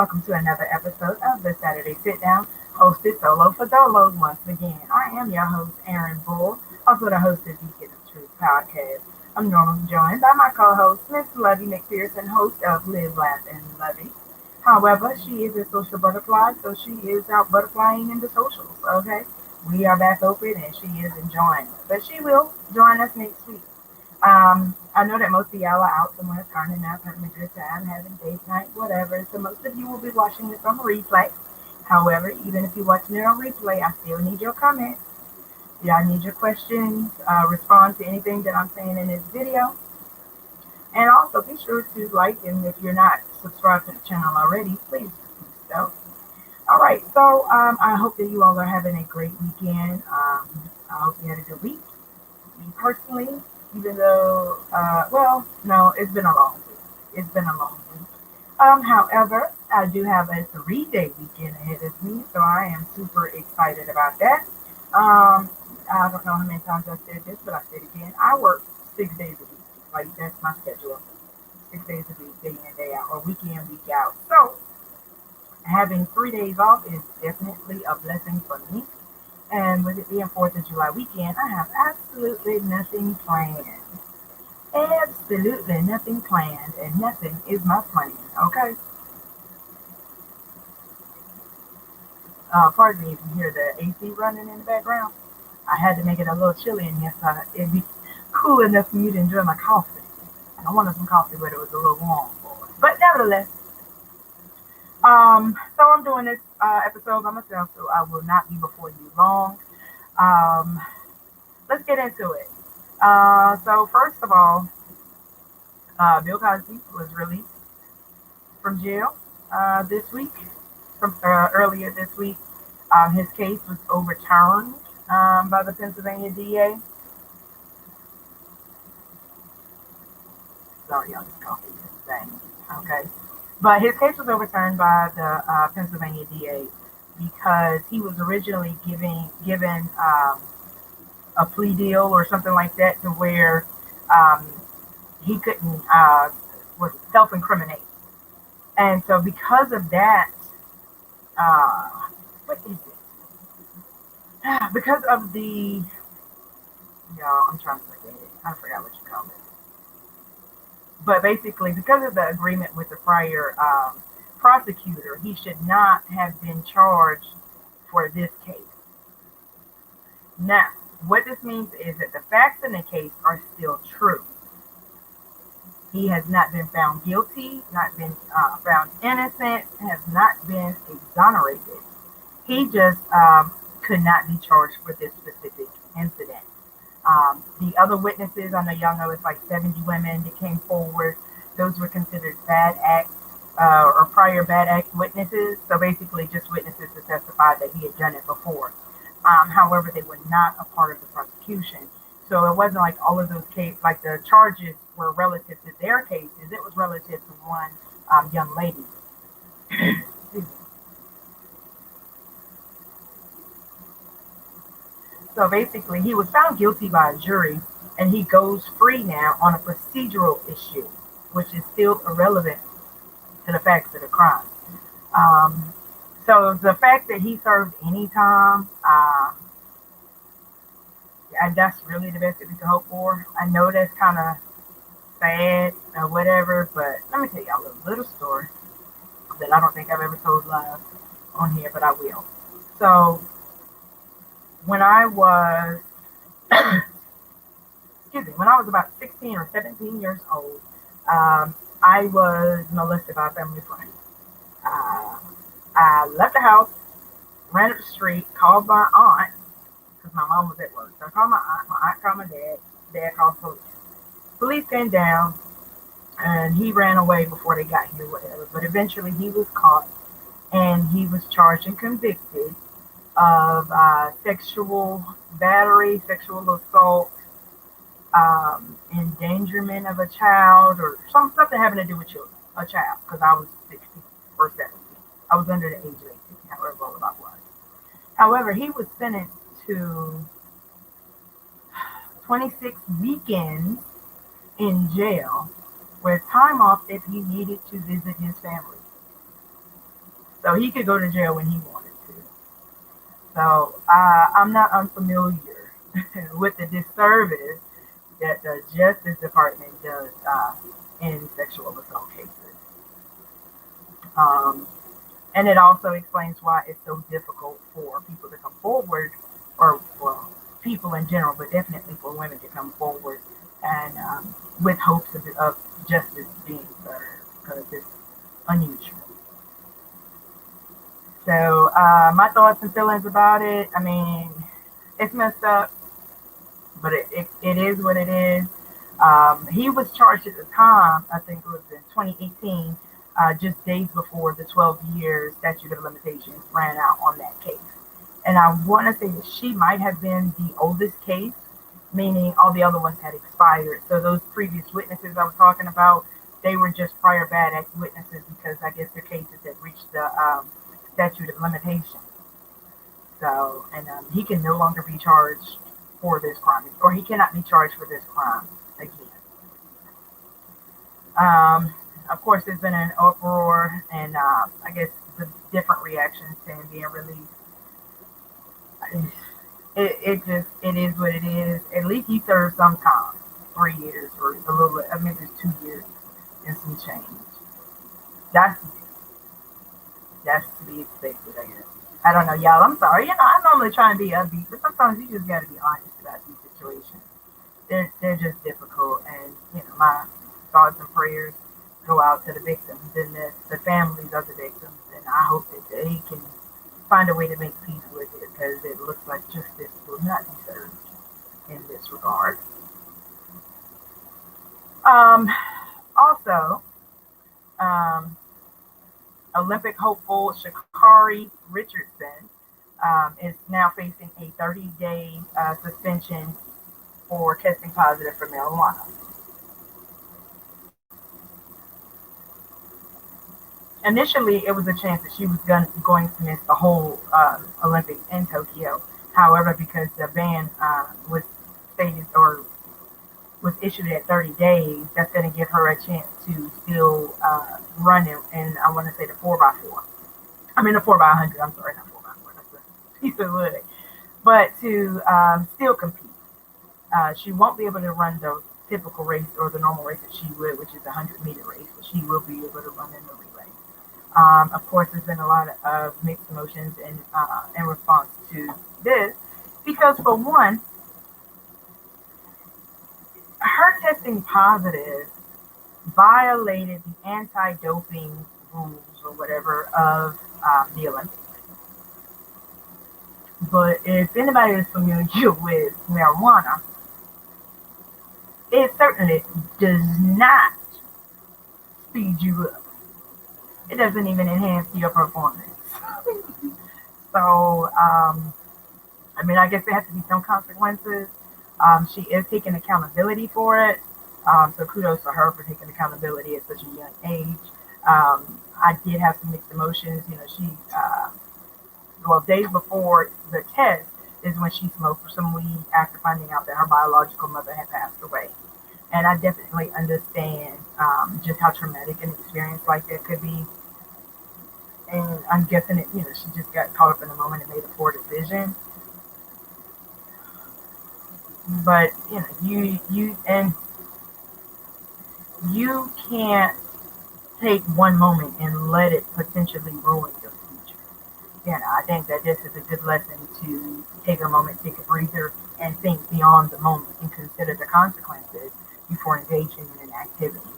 welcome to another episode of the Saturday Sit Down, hosted solo for Dolos once again. I am your host, Aaron Bull, also the host of Beacon of Truth podcast. I'm normally joined by my co-host, Miss Lovey McPherson, host of Live, Laugh, and Lovey. However, she is a social butterfly, so she is out butterflying in the socials, okay? We are back open and she is enjoying it, but she will join us next week. I know that most of y'all are out somewhere turning up, having a good time, having date night, whatever. So most of you will be watching this on replay. However, even if you're watching it on replay, I still need your comments. Yeah, I need your questions, respond to anything that I'm saying in this video. And also be sure to like, and if you're not subscribed to the channel already, please do so. All right, so I hope that you all are having a great weekend. I hope you had a good week. Me personally, even though, no, it's been a long week. It's been a long week. However, I do have a 3-day weekend ahead of me, so I am super excited about that. I don't know how many times I said this, but I said it again. I work 6 days a week. Like, that's my schedule. 6 days a week, day in, day out, or week in, week out. So, having 3 days off is definitely a blessing for me. And with it being 4th of July weekend, I have absolutely nothing planned. Absolutely nothing planned, and nothing is my plan, okay? Pardon me if you hear the AC running in the background. I had to make it a little chilly in here so it'd be cool enough for you to enjoy my coffee. I wanted some coffee, but it was a little warm for it. But nevertheless, so I'm doing this episode by myself, so I will not be before you long. Let's get into it. So first of all, Bill Cosby was released from jail this week, from earlier this week. His case was overturned by the Pennsylvania DA. Sorry, y'all, just coffee is thing. Okay. But his case was overturned by the Pennsylvania DA because he was originally given a plea deal or something like that to where he couldn't was self-incriminate. And so because of that, what is it? Because of the, y'all, I'm trying to forget it. I forgot what you call it. But basically, because of the agreement with the prior prosecutor, he should not have been charged for this case. Now, what this means is that the facts in the case are still true. He has not been found guilty, not been found innocent, has not been exonerated. He just could not be charged for this specific incident. The other witnesses, I know y'all know it's like 70 women that came forward. Those were considered bad acts or prior bad act witnesses. So basically just witnesses that testified that he had done it before. However, they were not a part of the prosecution. So it wasn't like all of those cases, like the charges were relative to their cases. It was relative to one young lady. So basically, he was found guilty by a jury, and he goes free now on a procedural issue, which is still irrelevant to the facts of the crime. So the fact that he served any time, and that's really the best that we can hope for. I know that's kind of sad or whatever, but let me tell y'all a little story that I don't think I've ever told live on here, but I will. So when I was, when I was about 16 or 17 years old, I was molested by a family friend. I left the house, ran up the street, called my aunt, because my mom was at work. So I called my aunt called my dad called police. Police came down, and he ran away before they got here, whatever. But eventually he was caught, and he was charged and convicted of sexual battery, sexual assault, endangerment of a child, or something having to do with children, a child, because I was 16 or 17. I was under the age of 18, however old I was. However, he was sentenced to 26 weekends in jail with time off if he needed to visit his family. So he could go to jail when he wanted to. So I'm not unfamiliar with the disservice that the Justice Department does in sexual assault cases. Um, and it also explains why it's so difficult for people to come forward, or well, people in general, but definitely for women to come forward and with hopes of justice being served because it's unusual. So my thoughts and feelings about it. I mean, it's messed up, but it is what it is. He was charged at the time, I think it was in 2018, just days before the 12-year statute of limitations ran out on that case. And I want to say that she might have been the oldest case, meaning all the other ones had expired. So those previous witnesses I was talking about, they were just prior bad act witnesses because I guess their cases had reached the statute of limitations. So, and he can no longer be charged for this crime, or he cannot be charged for this crime again. Of course, there's been an uproar, and I guess the different reactions to him being released. It is what it is. At least he served some time, 3 years or a little bit. I mean, it's 2 years and some change. That's that's to be expected, I guess. I don't know, y'all. I'm sorry. I normally try and be upbeat, but sometimes you just got to be honest about these situations. They're just difficult, and my thoughts and prayers go out to the victims and the families of the victims, and I hope that they can find a way to make peace with it because it looks like justice will not be served in this regard. Um, Also, um, Olympic hopeful Sha'Carri Richardson is now facing a 30-day suspension for testing positive for marijuana. Initially, it was a chance that she was going to miss the whole Olympics in Tokyo. However, because the ban was stated or was issued at 30 days, that's going to give her a chance to still run it. And I want to say the 4x4. I mean, the 4x100. I'm sorry, not 4x4. That's a piece of wood. But to still compete. She won't be able to run the typical race or the normal race that she would, which is a 100-meter race, but she will be able to run in the relay. Of course, there's been a lot of mixed emotions in response to this, because for one, her testing positive violated the anti-doping rules or whatever of the Olympics. But if anybody is familiar with marijuana, it certainly does not speed you up. It doesn't even enhance your performance. So, I mean, I guess there has to be some consequences. She is taking accountability for it. So kudos to her for taking accountability at such a young age. I did have some mixed emotions. Well, days before the test is when she smoked some weed after finding out that her biological mother had passed away. And I definitely understand just how traumatic an experience like that could be. And I'm guessing she just got caught up in the moment and made a poor decision. But you can't take one moment and let it potentially ruin your future. I think that this is a good lesson to take a moment, take a breather, and think beyond the moment and consider the consequences before engaging in an activity.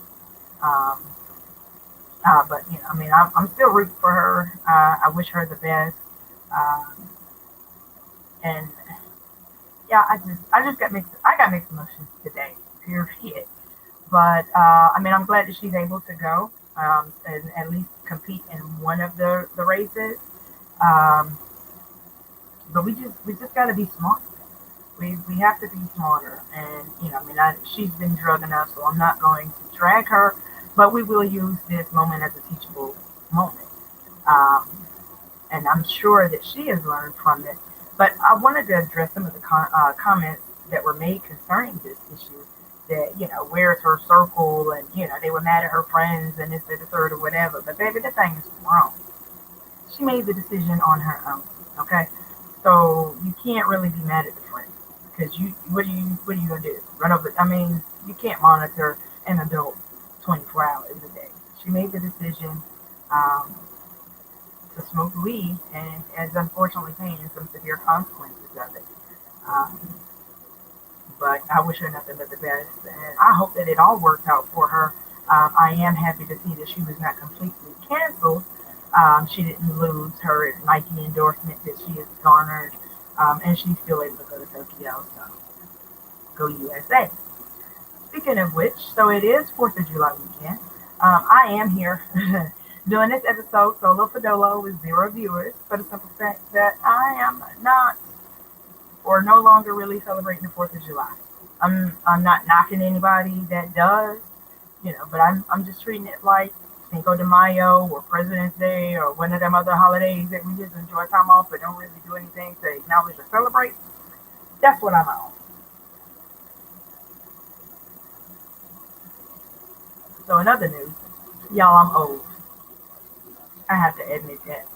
Um, but I mean, I'm still rooting for her. I wish her the best. Um, and yeah, I got mixed emotions today. Period. But I mean, I'm glad that she's able to go and at least compete in one of the races. Um, but we just got to be smart. We have to be smarter. And I mean, she's been drug enough, so I'm not going to drag her. But we will use this moment as a teachable moment. Um, and I'm sure that she has learned from it. But I wanted to address some of the comments that were made concerning this issue. That where's her circle, and they were mad at her friends and this, that, the third, or whatever. But baby, the thing is wrong. She made the decision on her own. Okay, so you can't really be mad at the friend because what are you gonna do? Run over? I mean, you can't monitor an adult 24 hours a day. She made the decision um, to smoke weed and is unfortunately paying some severe consequences of it. Um, but I wish her nothing but the best, and I hope that it all works out for her. I am happy to see that she was not completely canceled. She didn't lose her Nike endorsement that she has garnered, and she's still able to go to Tokyo. So go USA. Speaking of which, so it is 4th of July weekend. I am here doing this episode solo Padello with 0 viewers for the simple fact that I am not or no longer really celebrating the 4th of July. I'm not knocking anybody that does, but I'm just treating it like Cinco de Mayo or President's Day or one of them other holidays that we just enjoy time off but don't really do anything to acknowledge or celebrate. That's what I'm on. So in other news, y'all, I'm old. I have to admit that.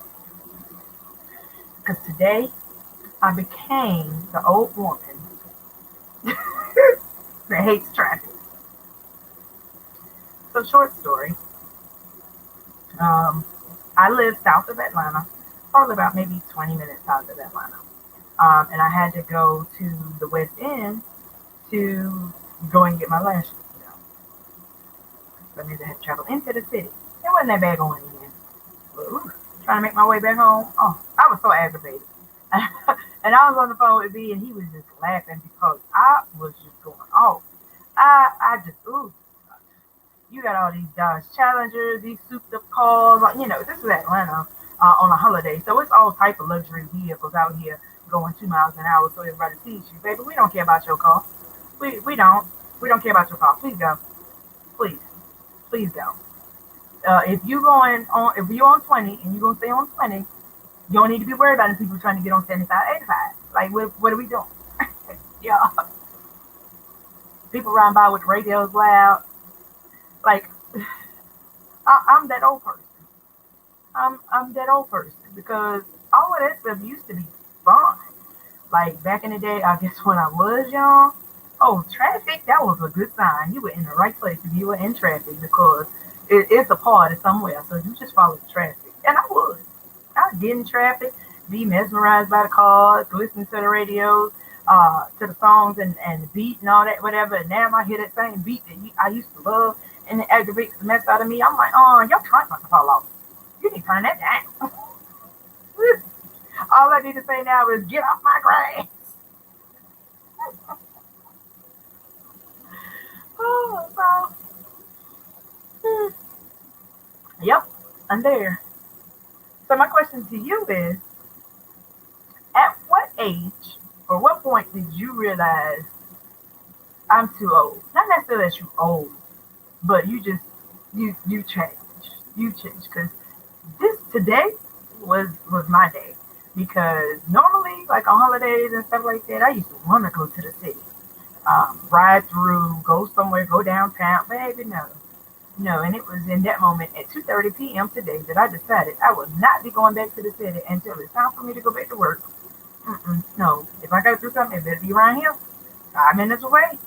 Because today I became the old woman that hates traffic. So short story, um, I live south of Atlanta, probably about maybe 20 minutes south of Atlanta. And I had to go to the West End to go and get my lashes. So I knew I had to travel into the city. It wasn't that bad going in. But, trying to make my way back home. Oh, I was so aggravated. And I was on the phone with B, and he was just laughing because I was just going off. I just, you got all these Dodge Challengers, these souped up cars. Like, this is Atlanta on a holiday, so it's all type of luxury vehicles out here going 2 miles an hour, so everybody sees you, baby. We don't care about your car. We don't care about your car. Please go. Please, please go. If you're on 20 and you're gonna stay on 20, you don't need to be worried about the people trying to get on 75, 85. Like, what are we doing? Yeah, people riding by with the radios loud. Like, I'm that old person. I'm that old person because all of that stuff used to be fun. Like back in the day, I guess when I was young, oh, traffic, that was a good sign. You were in the right place if you were in traffic because it's a party somewhere. So you just follow the traffic. And I would. I'd get in traffic, be mesmerized by the cars, listen to the radio, to the songs and the beat and all that, whatever. And now I hear that same beat that I used to love and it aggravates the mess out of me. I'm like, oh, your trunk must fall off. You need to turn that down. All I need to say now is get off my grass. Oh, so, yep, I'm there. So my question to you is, at what age or what point did you realize I'm too old? Not necessarily that you old, but you change. You change because this today was my day. Because normally, like on holidays and stuff like that, I used to want to go to the city, ride through, go somewhere, go downtown. Baby, no, no. And it was in that moment at 2:30 p.m. today that I decided I would not be going back to the city until it's time for me to go back to work. No, if I got to do something, it better be around here, 5 minutes away.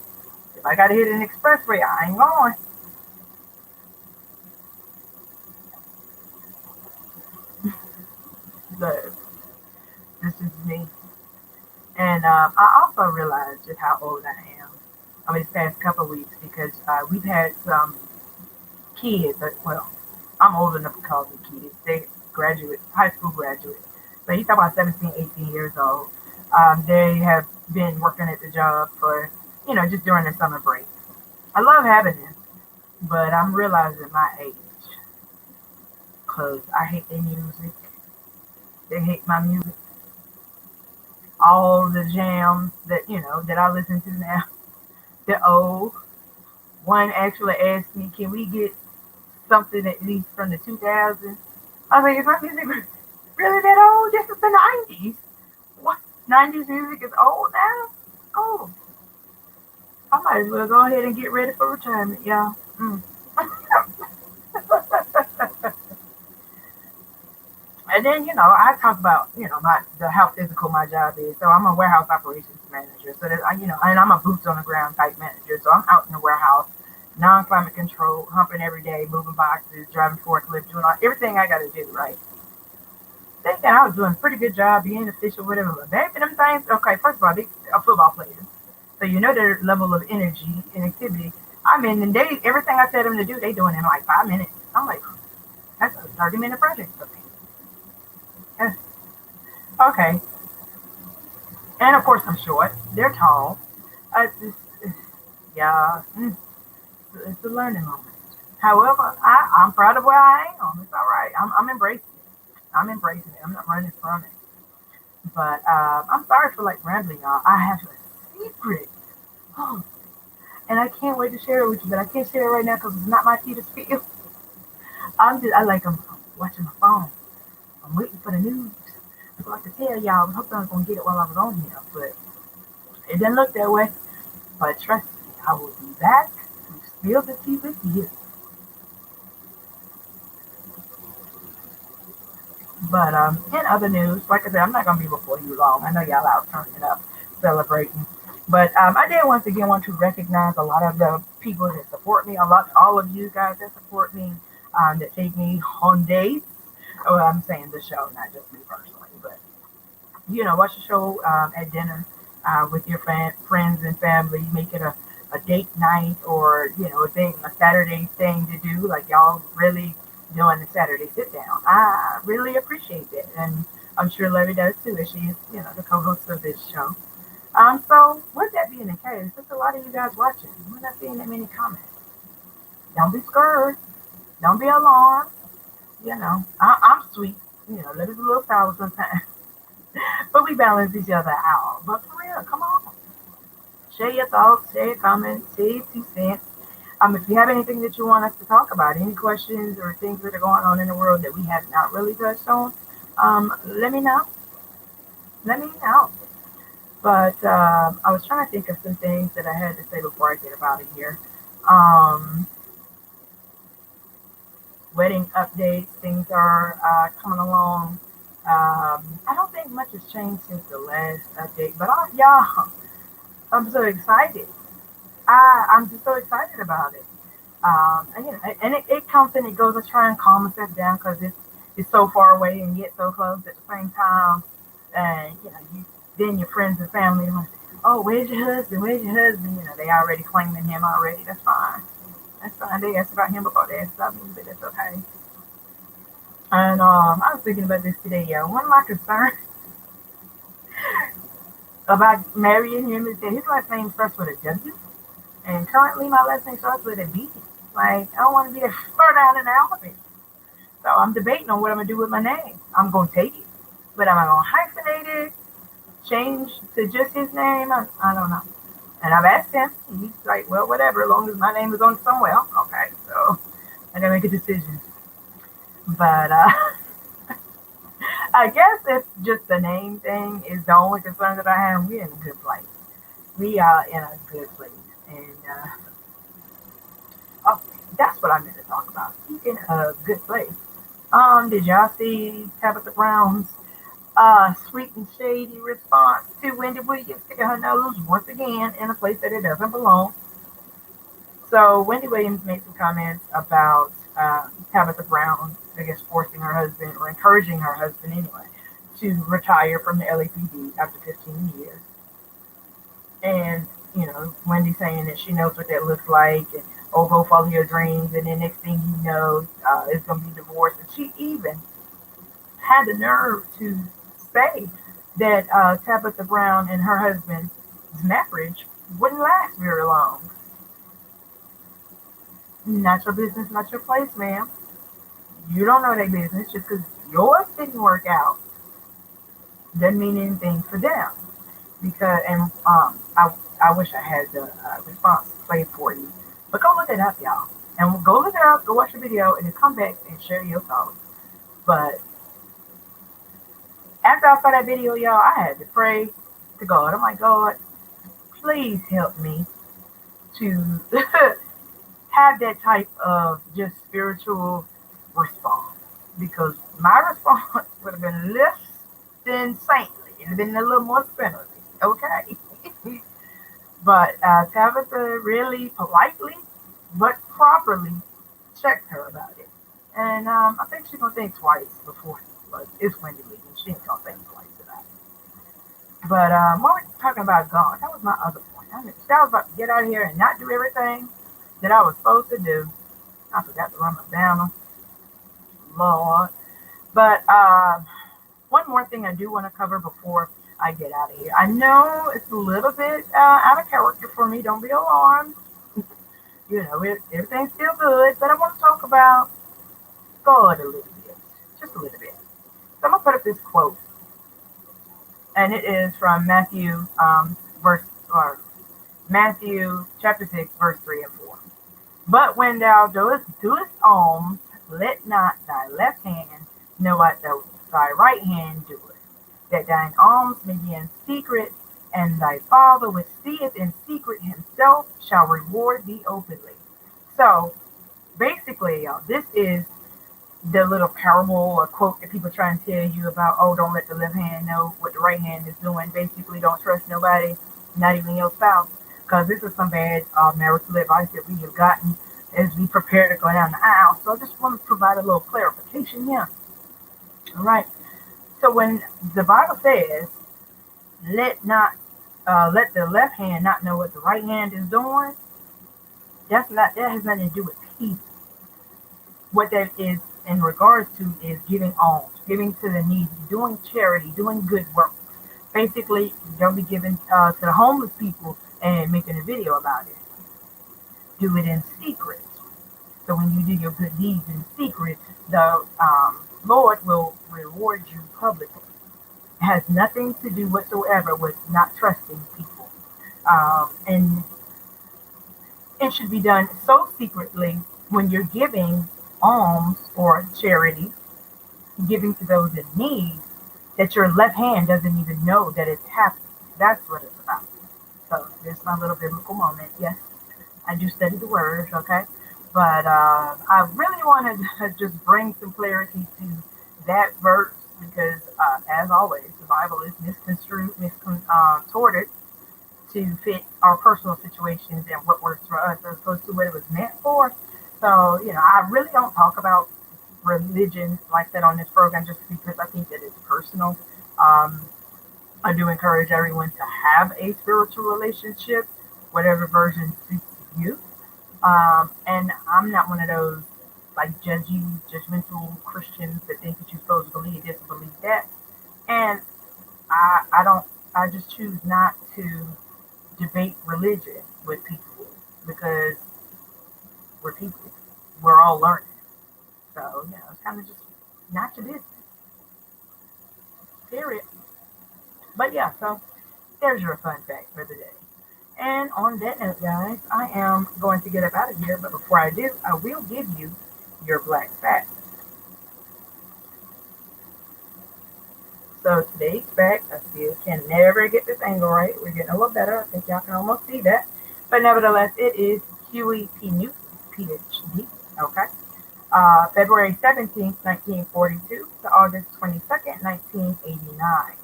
If I got to hit an expressway, I ain't going. So this is me. And I also realized just how old I am. I mean, this past couple of weeks because we've had some kids. Well, I'm old enough to call them kids. They graduate, high school graduates. So he's talking about 17, 18 years old. They have been working at the job for, just during the summer break. I love having them, but I'm realizing my age because I hate their music. They hate my music. All the jams that I listen to now, they're old. One actually asked me, "Can we get something at least from the 2000s?" I was like, "Is my music really that old? This is the 90s. What? 90s music is old now? Oh, I might as well go ahead and get ready for retirement, y'all." And then, I talk about, how physical my job is. So I'm a warehouse operations manager. So that and I'm a boots on the ground type manager. So I'm out in the warehouse, non-climate control, humping every day, moving boxes, driving forklift, doing everything I got to do, right? Thinking I was doing a pretty good job, being efficient, whatever. But baby, them things, okay, first of all, they are football players. So their level of energy and activity. I mean, and everything I tell them to do, they doing in like 5 minutes. I'm like, that's a 30-minute project for me. Yeah. Okay. And of course, I'm short. They're tall. It's, yeah, it's a learning moment. However, I'm proud of where I am. It's all right. I'm embracing it. I'm embracing it. I'm not running from it. But I'm sorry for like rambling, y'all. I have a secret. Oh, and I can't wait to share it with you, but I can't share it right now because it's not my tea to spill. I'm watching my phone. I'm waiting for the news. So I could tell y'all, I was hoping I was going to get it while I was on here, but it didn't look that way. But trust me, I will be back to spill the tea with you. But in other news, like I said, I'm not going to be before you long. I know y'all out turning up, celebrating. But I did once again want to recognize a lot of the people that support me, all of you guys that support me, that take me on dates. Oh, I'm saying the show, not just me personally, but watch the show at dinner with your friends and family. Make it a date night or a Saturday thing to do. Like y'all really doing the Saturday sit down. I really appreciate that, and I'm sure Levy does too, as she is the co-host of this show. So with that being the case, there's a lot of you guys watching. We're not seeing that many comments. Don't be scared. Don't be alarmed. I'm sweet. Levy's a little sour sometimes. But we balance each other out. But for real, come on. Share your thoughts, share your comments, share your 2 cents. If you have anything that you want us to talk about, any questions or things that are going on in the world that we have not really touched on, let me know. Let me know. But I was trying to think of some things that I had to say before I get out of here. Um, Wedding updates, things are coming along. I don't think much has changed since the last update, but y'all, I'm so excited. I'm just so excited about it. And it comes and it goes. I try and calm myself down because it's so far away and yet so close at the same time. And then your friends and family are like, oh, where's your husband? Where's your husband? They already claiming him already. That's fine. That's fine. They asked about him before they asked about me, but that's okay. And I was thinking about this today, y'all. One of my concerns about marrying him is that his last name starts with a W, and currently my last name starts with a B. Like, I don't want to be a far down in the alphabet. So I'm debating on what I'm going to do with my name. I'm going to take it. But am I going to hyphenate it, change to just his name? I don't know. And I've asked him. He's like, well, whatever, as long as my name is on somewhere. Okay, so I got to make a decision. But I guess if just the name thing is the only concern that I have, we're in a good place. We are in a good place. And oh, that's what I meant to talk about. Speaking of good place. Did y'all see Tabitha Brown's sweet and shady response to Wendy Williams sticking her nose once again in a place that it doesn't belong? So Wendy Williams made some comments about Tabitha Brown, I guess, forcing her husband or encouraging her husband anyway to retire from the LAPD after 15 years. And Wendy saying that she knows what that looks like, and go follow your dreams, and then next thing you know, it's gonna be divorce. And she even had the nerve to say that Tabitha Brown and her husband's marriage wouldn't last very long. Not your business, not your place, ma'am. You don't know their business. Just because yours didn't work out doesn't mean anything for them. Because I wish I had the response played for you, but go look it up, y'all, and go look it up. Go watch the video, and then come back and share your thoughts. But after I saw that video, y'all, I had to pray to God. I'm like, God, please help me to have that type of just spiritual response, because My response would have been less than saintly. It would have been a little more friendly. Okay. But Tabitha really politely but properly checked her about it. And I think she's going to think twice before, but it's Wendy Lee, and she ain't going to think twice about it. But when we're talking about God, that was my other point. I was about to get out of here and not do everything that I was supposed to do. I forgot to run my banner. Lord. But one more thing I do want to cover before I get out of here. I know it's a little bit out of character for me. Don't be alarmed. Everything's still good. But I want to talk about God a little bit. Just a little bit. So I'm going to put up this quote. And it is from Matthew chapter 6, verse 3 and 4. But when thou doest alms, let not thy left hand know what thy right hand doeth, that thine alms may be in secret, and thy Father which seeth in secret himself shall reward thee openly. So basically, y'all, this is the little parable or quote that people try and tell you about, oh, don't let the left hand know what the right hand is doing. Basically, don't trust nobody, not even your spouse, because this is some bad marital advice that we have gotten as we prepare to go down the aisle. So I just want to provide a little clarification here. All right. So when the Bible says, let the left hand not know what the right hand is doing, that has nothing to do with people. What that is in regards to is giving alms, giving to the needy, doing charity, doing good work. Basically, don't be giving to the homeless people and making a video about it. Do it in secret. So when you do your good deeds in secret, the Lord will reward you publicly. It has nothing to do whatsoever with not trusting people. And it should be done so secretly when you're giving alms or charity, giving to those in need, that your left hand doesn't even know that it's happening. That's what it's about. So this is my little biblical moment. Yes, I do study the words, okay? But I really wanted to just bring some clarity to that verse because, as always, the Bible is misconstrued, miscontorted to fit our personal situations and what works for us as opposed to what it was meant for. So, I really don't talk about religion like that on this program just because I think that it's personal. I do encourage everyone to have a spiritual relationship, whatever version suits you. And I'm not one of those like judgmental Christians that think that you're supposed to believe this, believe that. And I just choose not to debate religion with people because we're people. We're all learning. So, it's kind of just not your business. Period. But yeah, so there's your fun fact for the day. And on that note, guys, I am going to get up out of here. But before I do, I will give you your black fact. So today's fact, I still can never get this angle right. We're getting a little better. I think y'all can almost see that. But nevertheless, it is Huey P. Newton, PhD. Okay. February 17th, 1942 to August 22nd, 1989.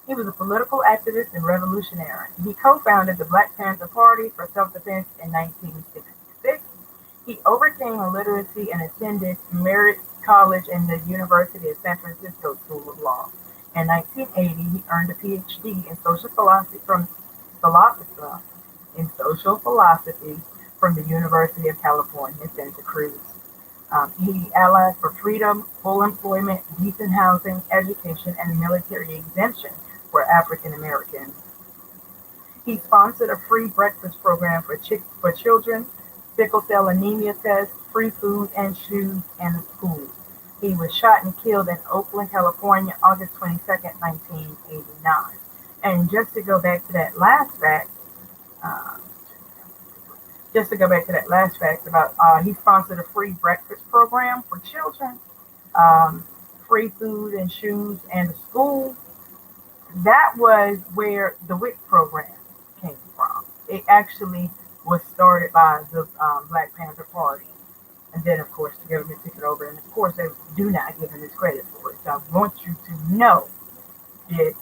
He was a political activist and revolutionary. He co-founded the Black Panther Party for self-defense in 1966. He overcame illiteracy and attended Merritt College and the University of San Francisco School of Law. In 1980, he earned a PhD in social philosophy from the University of California, Santa Cruz. He allied for freedom, full employment, decent housing, education, and military exemption for African Americans. He sponsored a free breakfast program for children, sickle cell anemia tests, free food and shoes, and a school. He was shot and killed in Oakland, California, August 22nd, 1989. And just to go back to that last fact, about he sponsored a free breakfast program for children, free food and shoes, and a school. That was where the WIC program came from. It actually was started by the Black Panther Party. And then, of course, the government took it over. And, of course, they do not give him his credit for it. So I want you to know that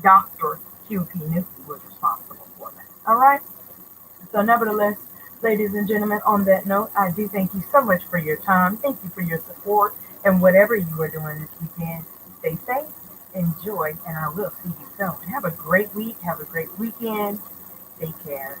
Dr. Q.P. Newton was responsible for that. All right? So, nevertheless, ladies and gentlemen, on that note, I do thank you so much for your time. Thank you for your support. And whatever you are doing this weekend, stay safe, enjoy, and I will see you soon. Have a great week. Have a great weekend. Take care.